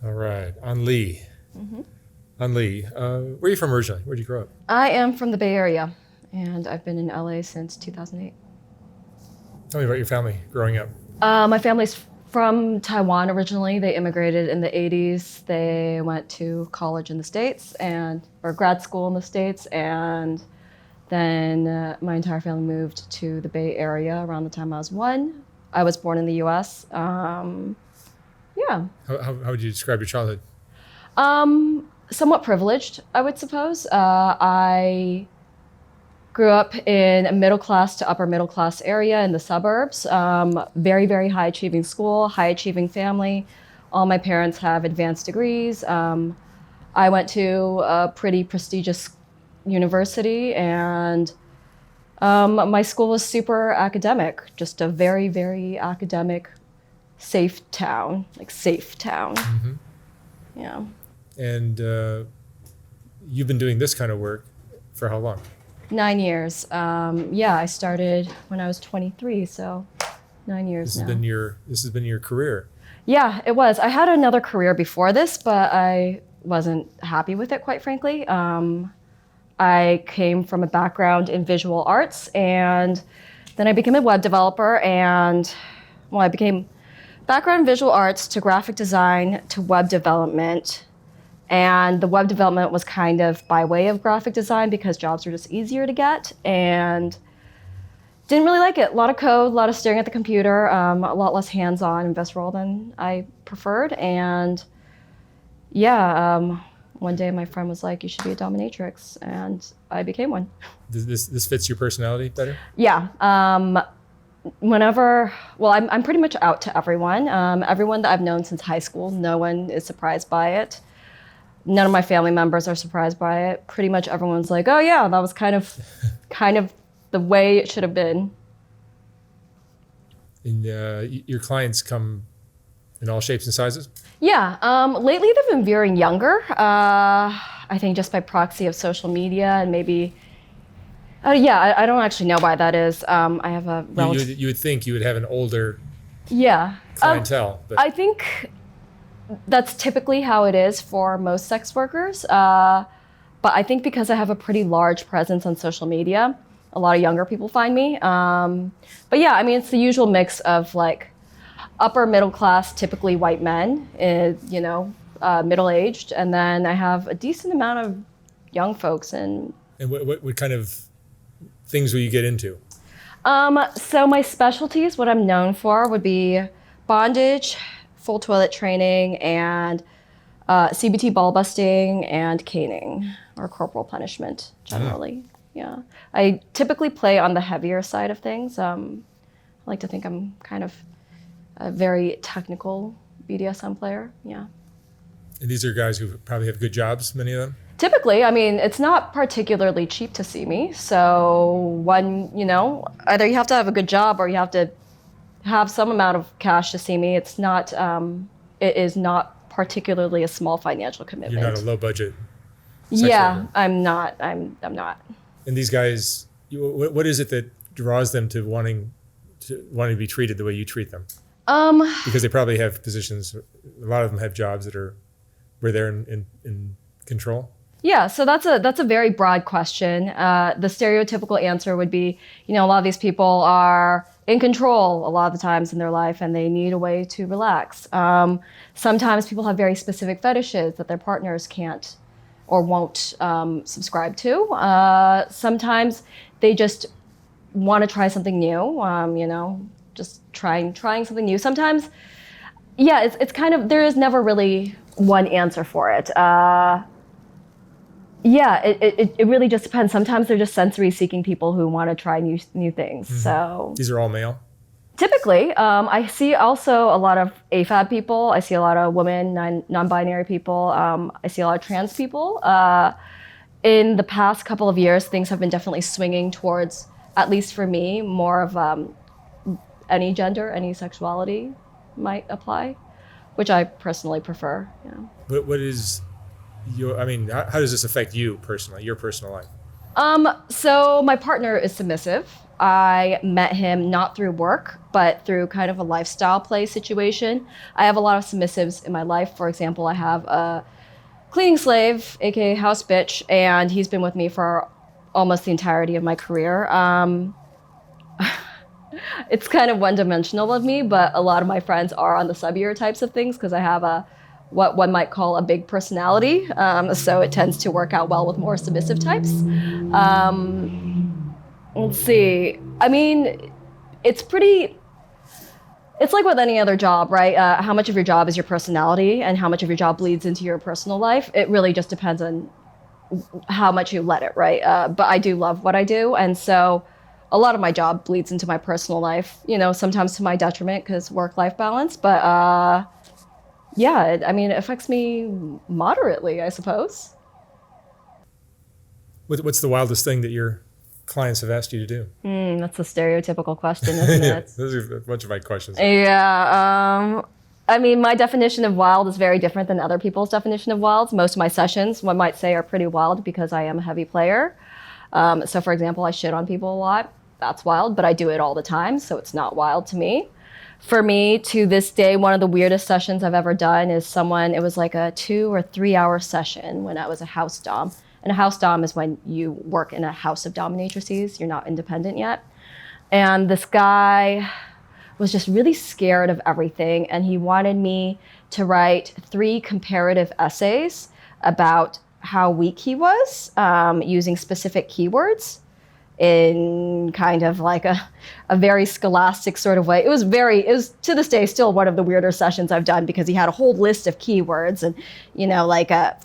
All right. An Li. Mm-hmm. An Li. Where are you from originally? Where did you grow up? I am from the Bay Area, and I've been in LA since 2008. Tell me about your family growing up. My family's from Taiwan originally. They immigrated in the 80s. They went to college in the States or grad school in the States, and then my entire family moved to the Bay Area around the time I was 1. I was born in the US. Yeah. How would you describe your childhood? Somewhat privileged, I would suppose. I grew up in a middle class to upper middle class area in the suburbs. Very, very high achieving school, high achieving family. All my parents have advanced degrees. I went to a pretty prestigious university, and my school was super academic, just a very, very academic, safe town, like safe town. Mm-hmm. Yeah. And you've been doing this kind of work for how long? 9 years. Yeah, I started when I was 23, so 9 years now. This has been your career. Yeah, it was. I had another career before this, but I wasn't happy with it, quite frankly. I came from a background in visual arts, and then I became a web developer, and I became background in visual arts to graphic design to web development. And the web development was kind of by way of graphic design because jobs were just easier to get, and didn't really like it. A lot of code, a lot of staring at the computer, a lot less hands-on in this role than I preferred. And yeah, one day my friend was like, "You should be a dominatrix," and I became one. This fits your personality better? Yeah. I'm pretty much out to everyone. Everyone that I've known since high school, no one is surprised by it. None of my family members are surprised by it. Pretty much everyone's like, "Oh yeah, that was kind of the way it should have been." And your clients come in all shapes and sizes? Yeah. Lately they've been veering younger. I think just by proxy of social media and maybe. Oh yeah, I don't actually know why that is. I have a relative. You would think you would have an older Yeah. clientele. But I think that's typically how it is for most sex workers. But I think because I have a pretty large presence on social media, a lot of younger people find me. But yeah, I mean, it's the usual mix of like upper middle class, typically white men, middle aged. And then I have a decent amount of young folks. And what kind of things will you get into? So my specialties, what I'm known for would be bondage, full toilet training, and CBT ball busting and caning or corporal punishment generally. Yeah. I typically play on the heavier side of things. I like to think I'm kind of a very technical BDSM player. Yeah. And these are guys who probably have good jobs, many of them? Typically, I mean, it's not particularly cheap to see me. So either you have to have a good job or you have to have some amount of cash to see me. It is not particularly a small financial commitment. You're not a low budget sex Yeah, worker. I'm not. I'm not. And these guys, what is it that draws them to wanting to be treated the way you treat them? Because they probably have positions. A lot of them have jobs where they're in control. Yeah, so that's a very broad question. The stereotypical answer would be, a lot of these people are in control a lot of the times in their life and they need a way to relax. Sometimes people have very specific fetishes that their partners can't or won't subscribe to. Sometimes they just want to try something new, just trying something new. Sometimes, yeah, it's kind of, there is never really one answer for it. Yeah, it really just depends. Sometimes they're just sensory seeking people who want to try new things. Mm-hmm. So these are all male? Typically. I see also a lot of AFAB people. I see a lot of women, non-binary people. I see a lot of trans people. In the past couple of years, things have been definitely swinging towards, at least for me, more of any gender, any sexuality might apply, which I personally prefer. What is how does this affect you personally, your personal life? So my partner is submissive. I met him not through work, but through kind of a lifestyle play situation. I have a lot of submissives in my life. For example, I have a cleaning slave, aka house bitch, and he's been with me for almost the entirety of my career. It's kind of one-dimensional of me, but a lot of my friends are on the subbier types of things because I have a what one might call a big personality. So it tends to work out well with more submissive types. Let's see. I mean, it's like with any other job, right? How much of your job is your personality and how much of your job bleeds into your personal life? It really just depends on how much you let it, right? But I do love what I do. And so a lot of my job bleeds into my personal life, sometimes to my detriment because work-life balance. But yeah, it affects me moderately, I suppose. What's the wildest thing that your clients have asked you to do? That's a stereotypical question, isn't it? Those are a bunch of my questions. Yeah. My definition of wild is very different than other people's definition of wild. Most of my sessions, one might say, are pretty wild because I am a heavy player. So, for example, I shit on people a lot. That's wild, but I do it all the time, so it's not wild to me. For me, to this day, one of the weirdest sessions I've ever done is it was like a 2 or 3 hour session when I was a house dom. And a house dom is when you work in a house of dominatrices. You're not independent yet. And this guy was just really scared of everything. And he wanted me to write 3 comparative essays about how weak he was, using specific keywords in kind of like a very scholastic sort of way. It was to this day still one of the weirder sessions I've done because he had a whole list of keywords and,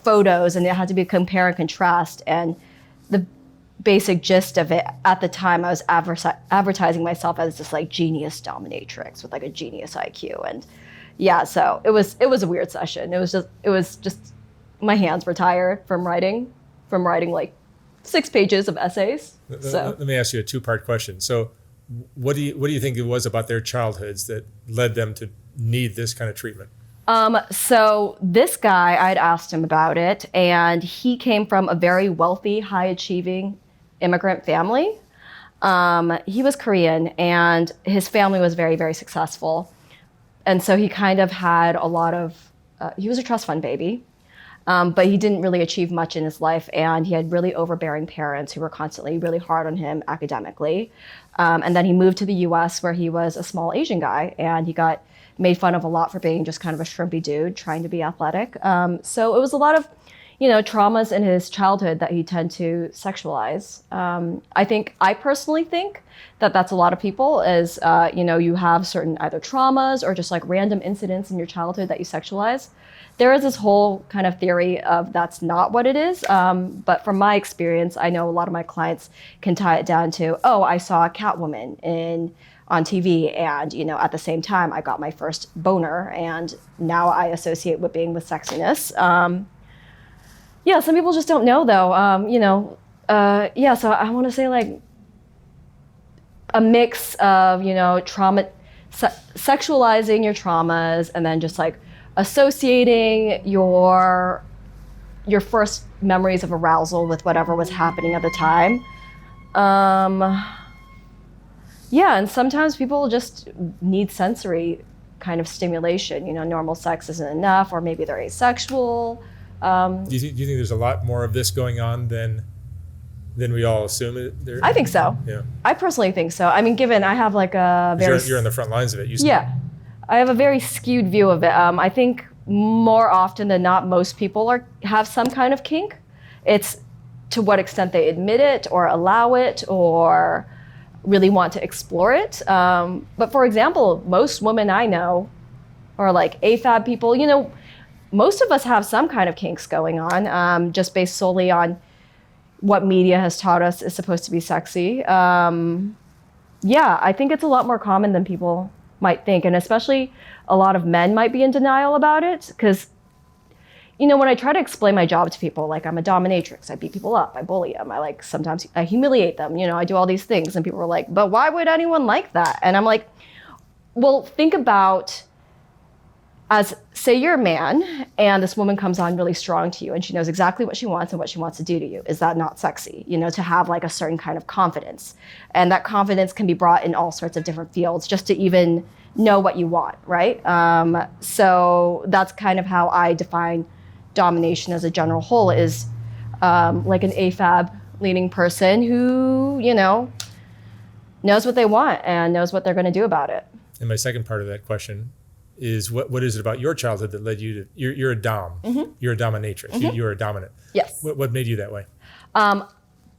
photos, and it had to be compare and contrast. And the basic gist of it at the time, I was advertising myself as this like genius dominatrix with like a genius IQ. And yeah, so it was a weird session. It was just my hands were tired from writing like 6 pages of essays. So let me ask you a 2-part question. So what do you think it was about their childhoods that led them to need this kind of treatment? So this guy, I'd asked him about it, and he came from a very wealthy, high-achieving immigrant family. He was Korean, and his family was very, very successful. And so he kind of had a lot of, he was a trust fund baby. But he didn't really achieve much in his life, and he had really overbearing parents who were constantly really hard on him academically. And then he moved to the US where he was a small Asian guy, and he got made fun of a lot for being just kind of a shrimpy dude trying to be athletic. So it was a lot of, traumas in his childhood that he tend to sexualize. I personally think that that's a lot of people is, you have certain either traumas or just like random incidents in your childhood that you sexualize. There is this whole kind of theory of that's not what it is. But from my experience, I know a lot of my clients can tie it down to, I saw a Catwoman on TV, and at the same time I got my first boner, and now I associate whipping with sexiness. Yeah, some people just don't know though. So I want to say like a mix of trauma, sexualizing your traumas, and then just like associating your first memories of arousal with whatever was happening at the time. And sometimes people just need sensory kind of stimulation. Normal sex isn't enough, or maybe they're asexual. Do you think there's a lot more of this going on than we all assume there? I think so. Yeah. I personally think so. Given I have like a very... You're on the front lines of it. Yeah. I have a very skewed view of it. I think more often than not, most people have some kind of kink. It's to what extent they admit it or allow it or really want to explore it. But for example, most women I know are like AFAB people. Most of us have some kind of kinks going on, just based solely on what media has taught us is supposed to be sexy. I think it's a lot more common than people might think, and especially a lot of men might be in denial about it because, when I try to explain my job to people, like I'm a dominatrix, I beat people up, I bully them, sometimes I humiliate them, I do all these things, and people are like, but why would anyone like that? And I'm like, well, think about as say you're a man and this woman comes on really strong to you and she knows exactly what she wants and what she wants to do to you. Is that not sexy? You know, to have like a certain kind of confidence. And that confidence can be brought in all sorts of different fields just to even know what you want, right? So that's kind of how I define domination as a general whole, is like an AFAB leading person who, you know, knows what they want and knows what they're going to do about it. And my second part of that question is what is it about your childhood that led you to, you're a dom, you're a dominatrix, you're a dominant. Yes. What made you that way?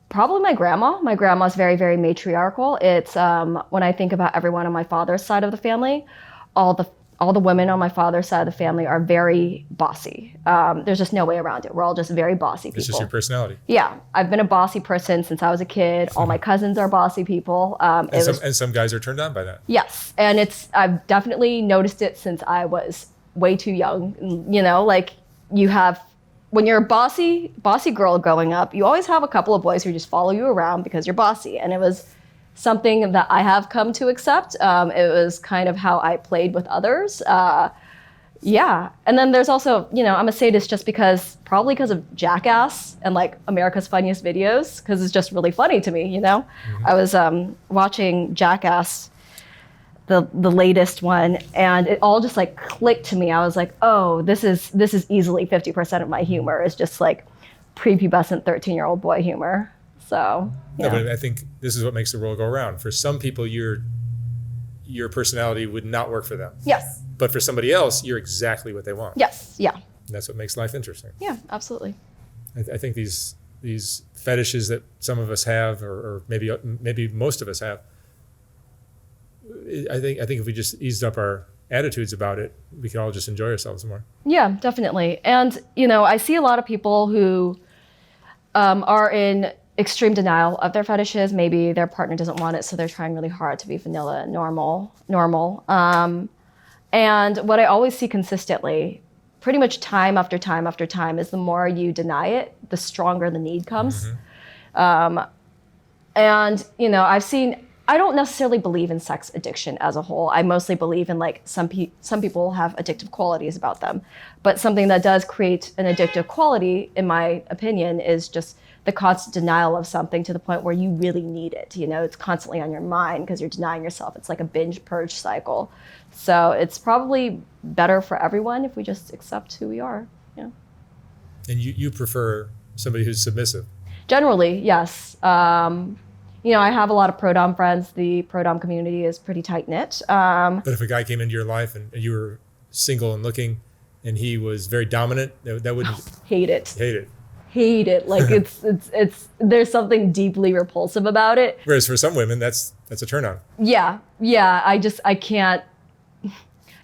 Probably my grandma. My grandma's very, very matriarchal. It's when I think about everyone on my father's side of the family, all the women on my father's side of the family are very bossy. There's just no way around it. We're all just very bossy people. It's just your personality. Yeah, I've been a bossy person since I was a kid. All my cousins are bossy people. And some guys are turned on by that. Yes, and I've definitely noticed it since I was way too young. You know, like when you're a bossy girl growing up, you always have a couple of boys who just follow you around because you're bossy, and it was something that I have come to accept. It was kind of how I played with others. Yeah. And then there's also, you know, I'm a sadist just probably because of Jackass and like America's Funniest Videos, because it's just really funny to me, you know? I was watching Jackass, the latest one, and it all just like clicked to me. I was like, oh, this is easily 50% of my humor. It's just like prepubescent 13-year-old boy humor. So, yeah. No, but I think this is what makes the world go around. For some people, your personality would not work for them. Yes. But for somebody else, you're exactly what they want. Yes. Yeah. And that's what makes life interesting. Yeah, absolutely. I think these fetishes that some of us have, or maybe most of us have, I think if we just eased up our attitudes about it, we could all just enjoy ourselves more. Yeah, definitely. And, you know, I see a lot of people who are in extreme denial of their fetishes. Maybe their partner doesn't want it, so they're trying really hard to be vanilla and normal. And what I always see consistently, pretty much time after time after time, is the more you deny it, the stronger the need comes. And, you know, I don't necessarily believe in sex addiction as a whole. I mostly believe in like some people have addictive qualities about them. But something that does create an addictive quality, in my opinion, is just the constant denial of something to the point where you really need it. You know, it's constantly on your mind because you're denying yourself. It's like a binge purge cycle. So it's probably better for everyone if we just accept who we are. Yeah. And you prefer somebody who's submissive? Generally, yes. You know, I have a lot of pro-dom friends. The pro-dom community is pretty tight-knit. But if a guy came into your life and you were single and looking and he was very dominant, that wouldn't... Hate it. Hate it. Like it's there's something deeply repulsive about it. Whereas for some women, that's a turn on. Yeah. I can't.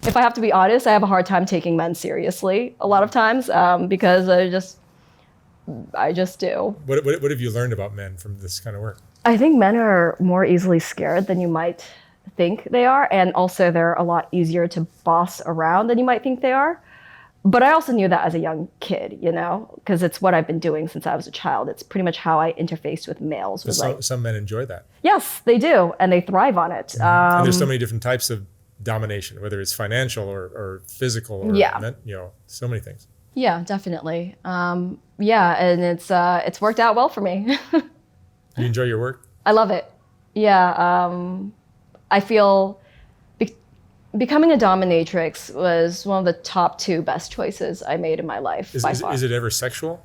If I have to be honest, I have a hard time taking men seriously a lot of times because I just do. What have you learned about men from this kind of work? I think men are more easily scared than you might think they are, and also they're a lot easier to boss around than you might think they are. But I also knew that as a young kid, you know, because it's what I've been doing since I was a child. It's pretty much how I interfaced with males. Some men enjoy that. Yes, they do, and they thrive on it. And there's so many different types of domination, whether it's financial or physical, or you know, so many things. Yeah, definitely. And it's worked out well for me. You enjoy your work? I love it. Yeah, I feel becoming a dominatrix was one of the top 2 best choices I made in my life by far. Is it ever sexual?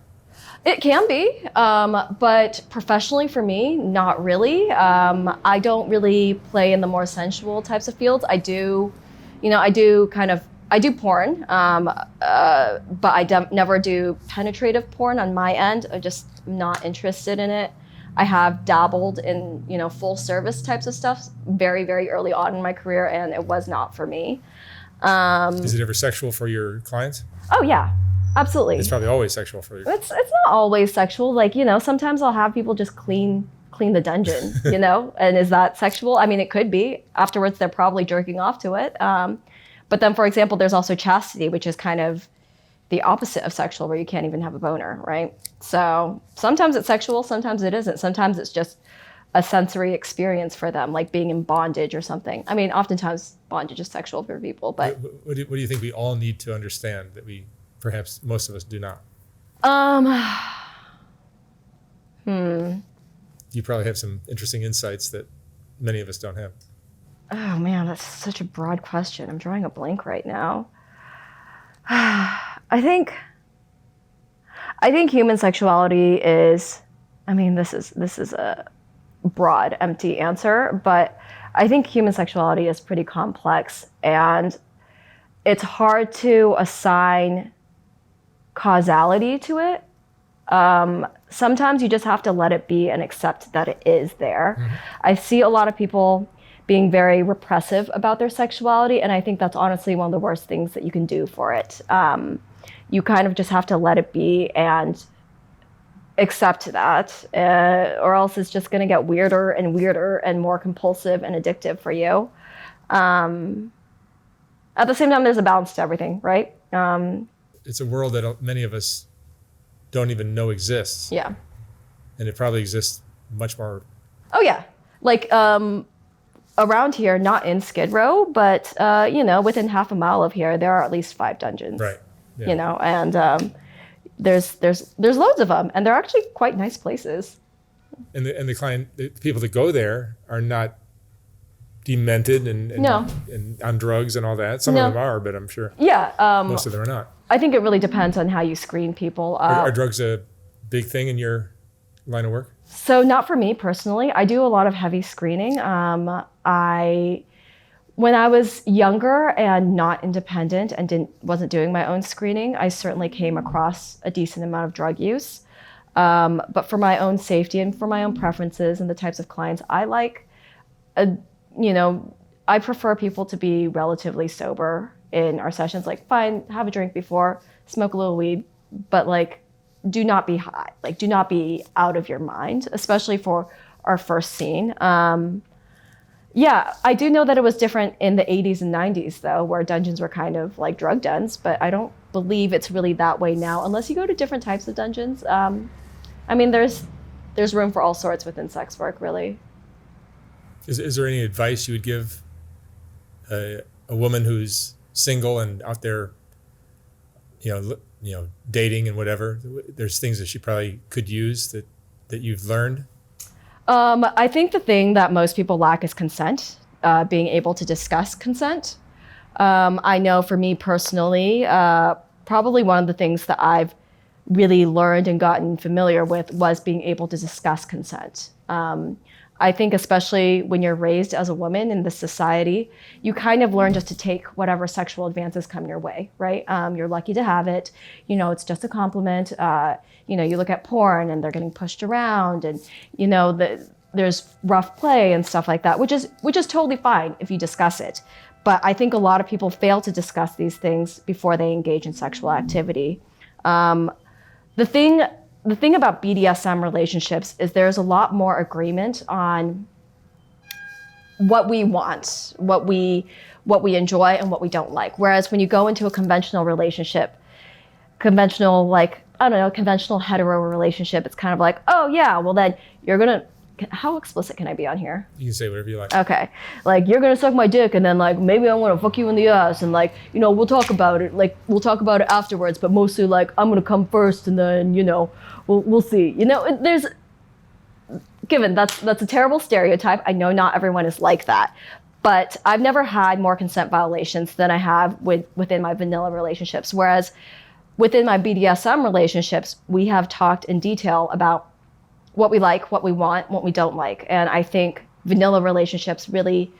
It can be, but professionally for me, not really. I don't really play in the more sensual types of fields. I do porn, but I never do penetrative porn on my end. I'm just not interested in it. I have dabbled in, you know, full service types of stuff very, very early on in my career, and it was not for me. Is it ever sexual for your clients? Oh yeah, absolutely. It's probably always sexual for you. It's not always sexual. Like, you know, sometimes I'll have people just clean the dungeon, you know, and is that sexual? I mean, it could be. Afterwards, they're probably jerking off to it. But then, for example, there's also chastity, which is kind of the opposite of sexual, where you can't even have a boner, right? So sometimes it's sexual, sometimes it isn't. Sometimes it's just a sensory experience for them, like being in bondage or something. I mean, oftentimes bondage is sexual for people, but what do you think we all need to understand that we perhaps most of us do not? You probably have some interesting insights that many of us don't have. Oh man, that's such a broad question. I'm drawing a blank right now. I think human sexuality is, I mean, this is a broad, empty answer, but I think human sexuality is pretty complex, and it's hard to assign causality to it. Sometimes you just have to let it be and accept that it is there. Mm-hmm. I see a lot of people being very repressive about their sexuality, and I think that's honestly one of the worst things that you can do for it. You kind of just have to let it be and accept that, or else it's just going to get weirder and weirder and more compulsive and addictive for you. At the same time, there's a balance to everything, right? It's a world that many of us don't even know exists. Yeah. And it probably exists much more. Oh, yeah. Like around here, not in Skid Row, but, within half a mile of here, there are at least 5 dungeons. Right. Yeah. And there's loads of them, and they're actually quite nice places. And the people that go there are not demented and no. and on drugs and all that. Some of them are, but I'm sure most of them are not. I think it really depends on how you screen people. Are drugs a big thing in your line of work? So not for me personally. I do a lot of heavy screening. When I was younger and not independent and wasn't doing my own screening, I certainly came across a decent amount of drug use. But for my own safety and for my own preferences and the types of clients I like, I prefer people to be relatively sober in our sessions. Like, fine, have a drink before, smoke a little weed, but like, do not be high. Like, do not be out of your mind, especially for our first scene. Yeah, I do know that it was different in the 80s and 90s, though, where dungeons were kind of like drug dens, but I don't believe it's really that way now, unless you go to different types of dungeons. I mean, there's room for all sorts within sex work, really. Is there any advice you would give a woman who's single and out there, dating and whatever? There's things that she probably could use that you've learned. I think the thing that most people lack is consent, being able to discuss consent. I know for me personally, probably one of the things that I've really learned and gotten familiar with was being able to discuss consent. I think especially when you're raised as a woman in this society, you kind of learn just to take whatever sexual advances come your way, right? You're lucky to have it. It's just a compliment. You look at porn and they're getting pushed around, and there's rough play and stuff like that, which is totally fine if you discuss it. But I think a lot of people fail to discuss these things before they engage in sexual activity. The thing about BDSM relationships is there's a lot more agreement on what we want, what we enjoy, and what we don't like. Whereas when you go into a conventional relationship, conventional hetero relationship, it's kind of like, oh yeah, well then you're gonna, how explicit can I be on here? You can say whatever you like. Okay. Like, you're gonna suck my dick, and then like maybe I wanna fuck you in the ass, and like, we'll talk about it. Like, we'll talk about it afterwards, but mostly like I'm gonna come first, and then, we'll see. There's, given that's a terrible stereotype. I know not everyone is like that. But I've never had more consent violations than I have within my vanilla relationships. Whereas within my BDSM relationships, we have talked in detail about what we like, what we want, what we don't like. And I think vanilla relationships really,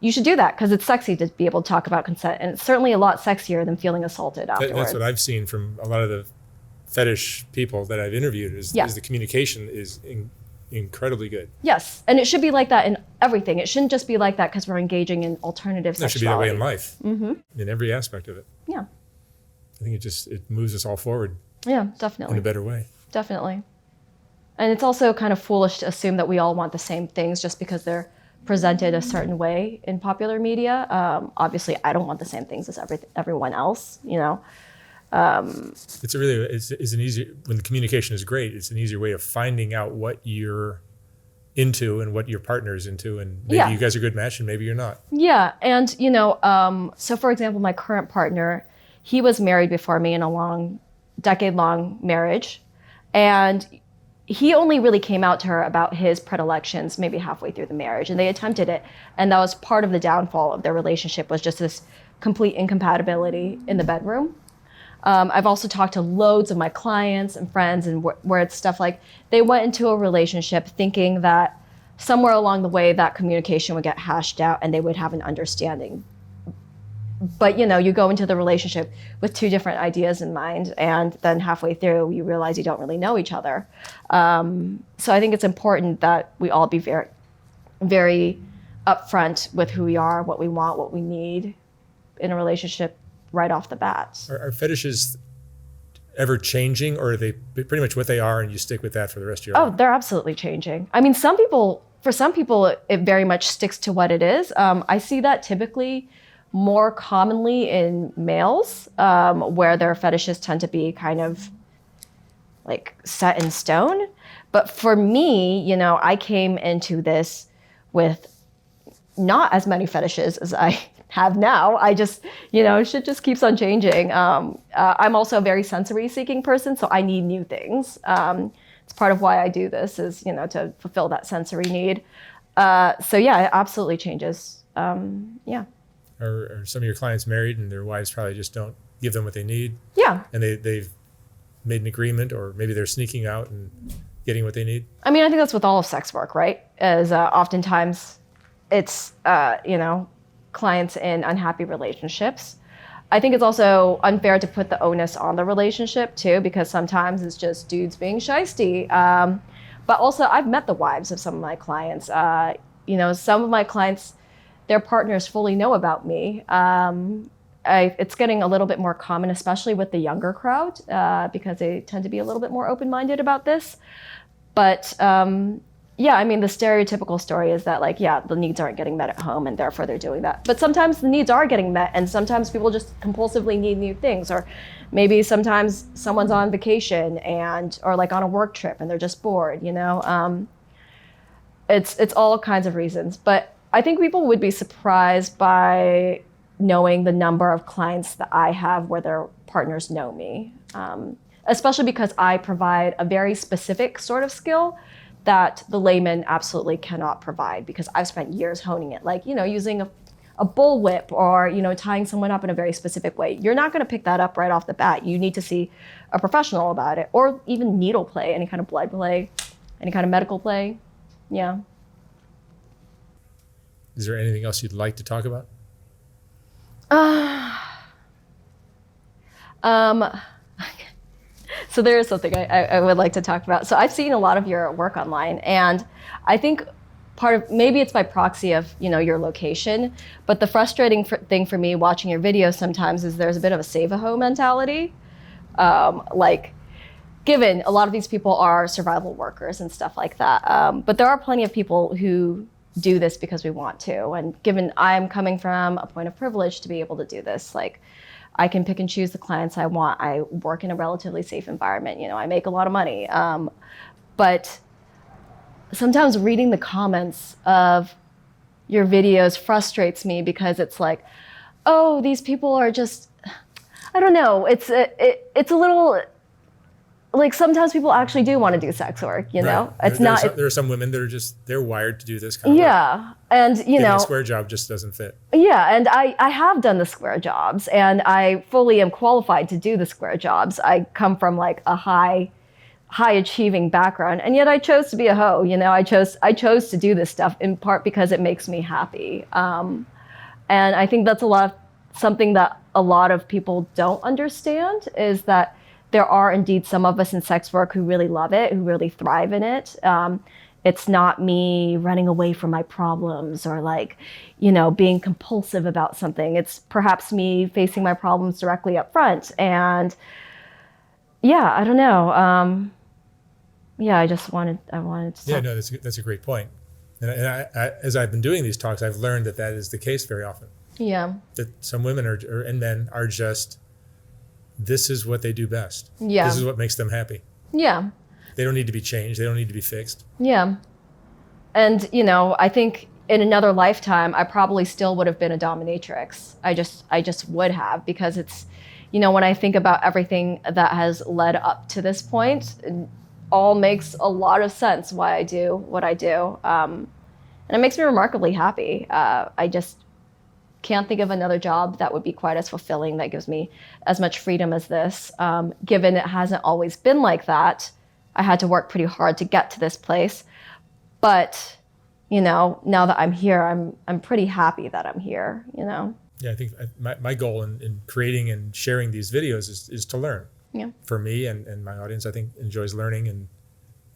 you should do that because it's sexy to be able to talk about consent. And it's certainly a lot sexier than feeling assaulted afterwards. That's what I've seen from a lot of the fetish people that I've interviewed is the communication is incredibly good. Yes. And it should be like that in everything. It shouldn't just be like that because we're engaging in alternative sexuality. It should be that way in life, mm-hmm. in every aspect of it. Yeah. I think it moves us all forward. Yeah, definitely. In a better way. Definitely. And it's also kind of foolish to assume that we all want the same things just because they're presented a certain way in popular media. Obviously, I don't want the same things as everyone else, It's an easier, when the communication is great, it's an easier way of finding out what you're into and what your partner is into, and maybe you guys are a good match and maybe you're not. Yeah, and so for example, my current partner, he was married before me in a decade-long marriage, and he only really came out to her about his predilections maybe halfway through the marriage, and they attempted it, and that was part of the downfall of their relationship, was just this complete incompatibility in the bedroom. I've also talked to loads of my clients and friends, and where it's stuff like they went into a relationship thinking that somewhere along the way that communication would get hashed out and they would have an understanding. But you go into the relationship with two different ideas in mind, and then halfway through you realize you don't really know each other. So I think it's important that we all be very, very upfront with who we are, what we want, what we need in a relationship right off the bat. Are fetishes ever changing, or are they pretty much what they are and you stick with that for the rest of your life? Oh, they're absolutely changing. I mean, for some people, it very much sticks to what it is. I see that typically more commonly in males, where their fetishes tend to be kind of like set in stone. But for me, I came into this with not as many fetishes as I have now. I just, shit just keeps on changing. I'm also a very sensory seeking person, so I need new things. It's part of why I do this, is, to fulfill that sensory need. So yeah, it absolutely changes. Yeah. Are some of your clients married and their wives probably just don't give them what they need? Yeah. And they've made an agreement, or maybe they're sneaking out and getting what they need? I mean, I think that's with all of sex work, right? As oftentimes it's, clients in unhappy relationships. I think it's also unfair to put the onus on the relationship too, because sometimes it's just dudes being shysty. But also I've met the wives of some of my clients. Some of my clients, their partners fully know about me. It's getting a little bit more common, especially with the younger crowd, because they tend to be a little bit more open-minded about this. But yeah, I mean, the stereotypical story is that the needs aren't getting met at home and therefore they're doing that. But sometimes the needs are getting met, and sometimes people just compulsively need new things. Or maybe sometimes someone's on vacation or on a work trip and they're just bored, It's all kinds of reasons. But I think people would be surprised by knowing the number of clients that I have where their partners know me, especially because I provide a very specific sort of skill that the layman absolutely cannot provide, because I've spent years honing it, using a bullwhip or, tying someone up in a very specific way. You're not going to pick that up right off the bat. You need to see a professional about it, or even needle play, any kind of blood play, any kind of medical play. Yeah. Is there anything else you'd like to talk about? So there is something I would like to talk about. So I've seen a lot of your work online, and I think maybe it's by proxy of, your location, but the frustrating thing for me watching your videos sometimes is there's a bit of a save-a-ho mentality. Given a lot of these people are survival workers and stuff like that. But there are plenty of people who do this because we want to. And given I'm coming from a point of privilege to be able to do this, I can pick and choose the clients I want. I work in a relatively safe environment. I make a lot of money. But sometimes reading the comments of your videos frustrates me, because it's oh, these people are just, I don't know. It's a little, sometimes people actually do want to do sex work, Right. It's not. There are some women that are they're wired to do this kind of work. Yeah. And, Getting a square job just doesn't fit. Yeah, and I have done the square jobs, and I fully am qualified to do the square jobs. I come from a high achieving background, and yet I chose to be a hoe. I chose to do this stuff in part because it makes me happy. And I think that's something that a lot of people don't understand, is that there are indeed some of us in sex work who really love it, who really thrive in it. It's not me running away from my problems or being compulsive about something. It's perhaps me facing my problems directly up front. And yeah, I don't know. Yeah, I wanted to. Yeah, no, that's a great point. And I, as I've been doing these talks, I've learned that is the case very often. Yeah. That some women and men are just, this is what they do best. Yeah. This is what makes them happy. Yeah. They don't need to be changed. They don't need to be fixed. Yeah. And, you know, I think in another lifetime, I probably still would have been a dominatrix. I just would have, because it's, you know, when I think about everything that has led up to this point, it all makes a lot of sense why I do what I do. And it makes me remarkably happy. I just can't think of another job that would be quite as fulfilling, that gives me as much freedom as this. Given it hasn't always been like that, I had to work pretty hard to get to this place. But, you know, now that I'm here, I'm pretty happy that I'm here, you know? Yeah, I think my goal in creating and sharing these videos is to learn. Yeah. For me and my audience, I think, enjoys learning, and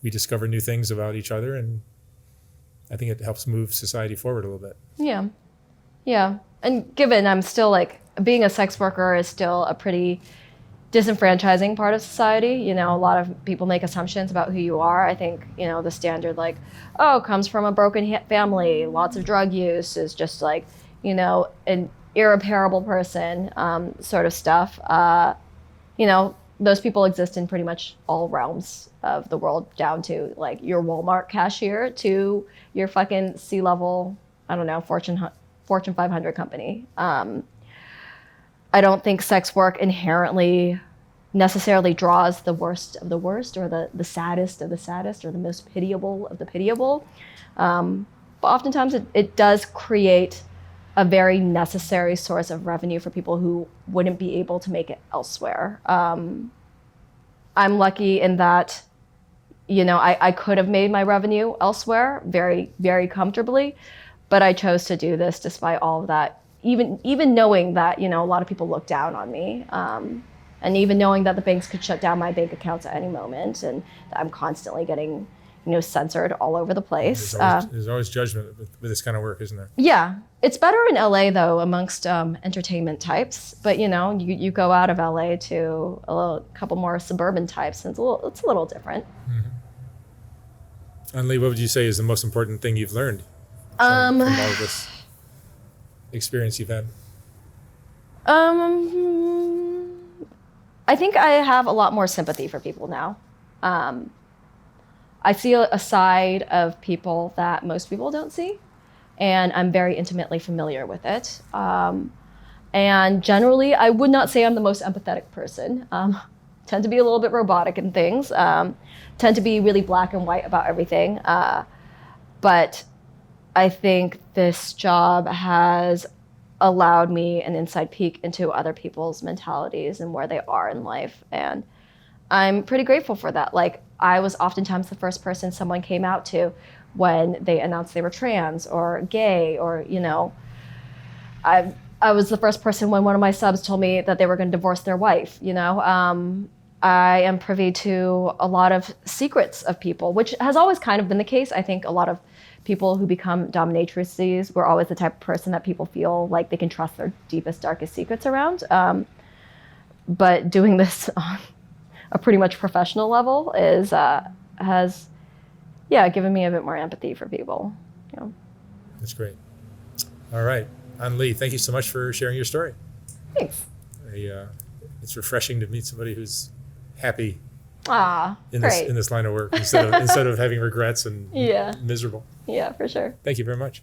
we discover new things about each other, and I think it helps move society forward a little bit. Yeah. Yeah. And given I'm still like, being a sex worker is still a pretty disenfranchising part of society. You know, a lot of people make assumptions about who you are. I think, you know, the standard like, oh, comes from a broken family, lots of drug use, is just like, you know, an irreparable person, sort of stuff. You know, those people exist in pretty much all realms of the world, down to like your Walmart cashier to your fucking C-level, I don't know, Fortune 500 company. I don't think sex work inherently necessarily draws the worst of the worst, or the saddest of the saddest, or the most pitiable of the pitiable. But oftentimes it does create a very necessary source of revenue for people who wouldn't be able to make it elsewhere. I'm lucky in that, you know, I could have made my revenue elsewhere very, very comfortably, but I chose to do this despite all of that. Even knowing that, you know, a lot of people look down on me, and even knowing that the banks could shut down my bank accounts at any moment, and that I'm constantly getting, you know, censored all over the place. There's always judgment with this kind of work, isn't there? Yeah. It's better in LA though, amongst entertainment types. But you know, you go out of LA to a couple more suburban types, and it's a little different. Mm-hmm. An Li, what would you say is the most important thing you've learned from all of this experience you've had? I think I have a lot more sympathy for people now. I see a side of people that most people don't see, and I'm very intimately familiar with it. And generally, I would not say I'm the most empathetic person. Tend to be a little bit robotic in things, tend to be really black and white about everything. But I think this job has allowed me an inside peek into other people's mentalities and where they are in life. And I'm pretty grateful for that. Like, I was oftentimes the first person someone came out to when they announced they were trans or gay, or, you know, I was the first person when one of my subs told me that they were going to divorce their wife, you know. I am privy to a lot of secrets of people, which has always kind of been the case. I think a lot of people who become dominatrices were always the type of person that people feel like they can trust their deepest, darkest secrets around. But doing this on a pretty much professional level has given me a bit more empathy for people. You know. That's great. All right. An Li, thank you so much for sharing your story. Thanks. It's refreshing to meet somebody who's happy in this line of work, instead of having regrets and yeah. miserable. Yeah, for sure. Thank you very much.